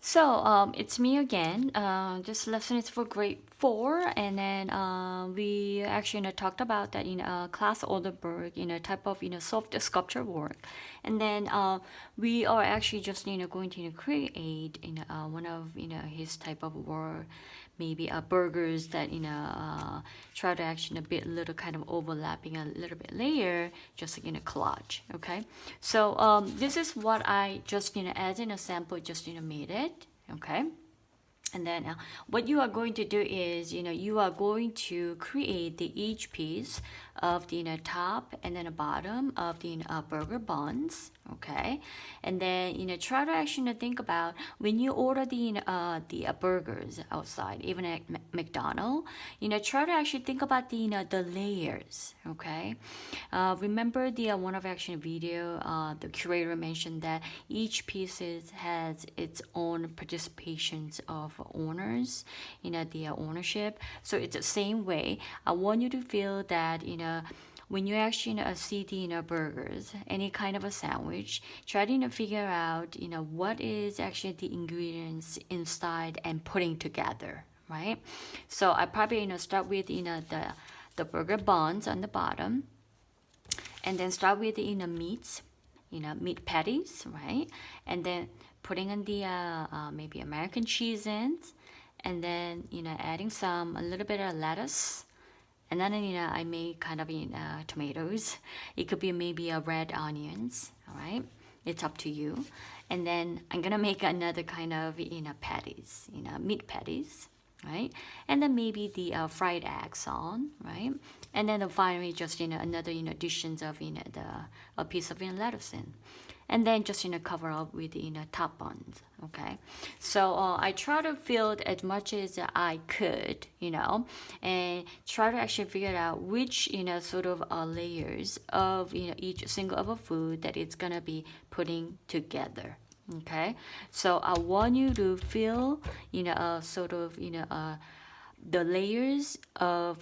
It's me again. This lesson is for grade 4, and then we actually talked about that in class Oldenburg, type of soft sculpture work, and then we are actually just going to create one of his type of work, maybe burgers that try to actually a bit little kind of overlapping a little bit layer, just like in a collage. Okay, so this is what I just as in a sample just made it. Okay, and then what you are going to do is you are going to create the each piece of the top and then the bottom of the burger buns. Okay, and then try to actually think about when you order the burgers outside, even at McDonald's, try to actually think about the layers. Okay, remember the one of action video, the curator mentioned that each piece has its own participations of owners, the ownership. So it's the same way. I want you to feel that when you actually see the burgers, any kind of a sandwich, try to figure out what is actually the ingredients inside and putting together, right? So I probably start with the burger buns on the bottom, and then start with the meats, meat patties, right? And then putting in the maybe American cheese in, and then adding a little bit of lettuce. And then I made kind of tomatoes. It could be maybe a red onions. All right, it's up to you. And then I'm gonna make another kind of patties, meat patties, right? And then maybe the fried eggs on, right? And then finally just another additions of a piece of lettuce in. And then just cover up with top buns. Okay, so I try to fill it as much as I could, and try to actually figure out which sort of layers of each single of a food that it's gonna be putting together. Okay, so I want you to feel sort of the layers of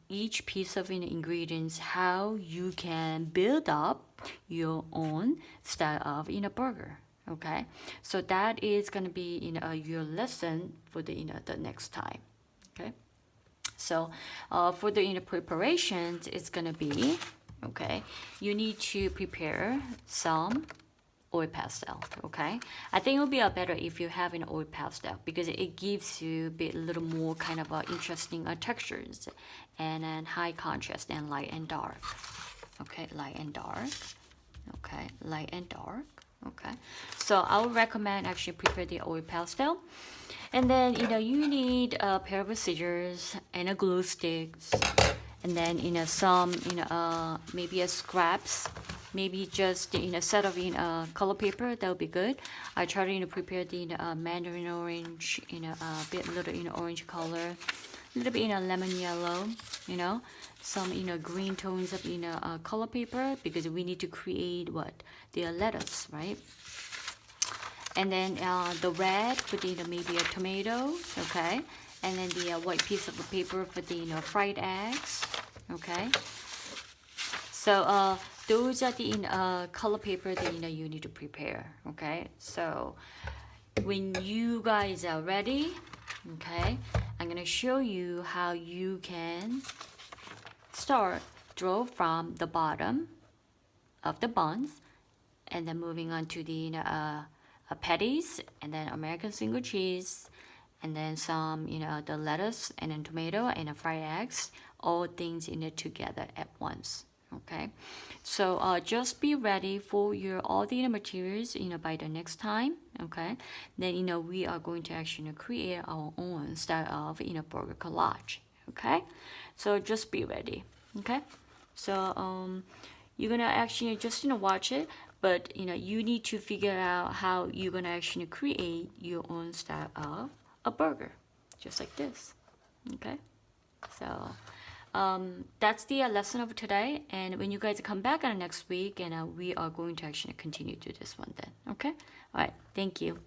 each piece of ingredients, how you can build up your own style of burger. Okay, so that is going to be your lesson for the the next time. Okay, so for the preparations, it's going to be okay, you need to prepare some oil pastel. Okay, I think it would be better if you have an oil pastel because it gives you a bit little more kind of interesting textures, and then high contrast and light and dark. Okay, light and dark. Okay, light and dark. Okay, so I would recommend actually prepare the oil pastel, and then you need a pair of scissors and a glue sticks, and then some maybe a scraps, maybe just set of color paper. That would be good. I try to prepare the mandarin orange, a bit little orange color, a little bit lemon yellow, some green tones of color paper, because we need to create what the lettuce, right? And then the red for the maybe a tomato. Okay, and then the white piece of the paper for the fried eggs. Okay, so those are the color paper that you need to prepare. Okay, so when you guys are ready, okay, I'm gonna show you how you can draw from the bottom of the buns, and then moving on to the patties, and then American single cheese, and then some the lettuce, and then tomato, and fried eggs, all things in it together at once. Okay, so just be ready for your all the materials by the next time. Okay, then we are going to actually create our own style of burger collage. Okay, so just be ready. Okay, so you're gonna actually just watch it, but you need to figure out how you're gonna actually create your own style of a burger, just like this. Okay, so that's the lesson of today, and when you guys come back on next week, and we are going to actually continue to this one then. Okay, all right, thank you.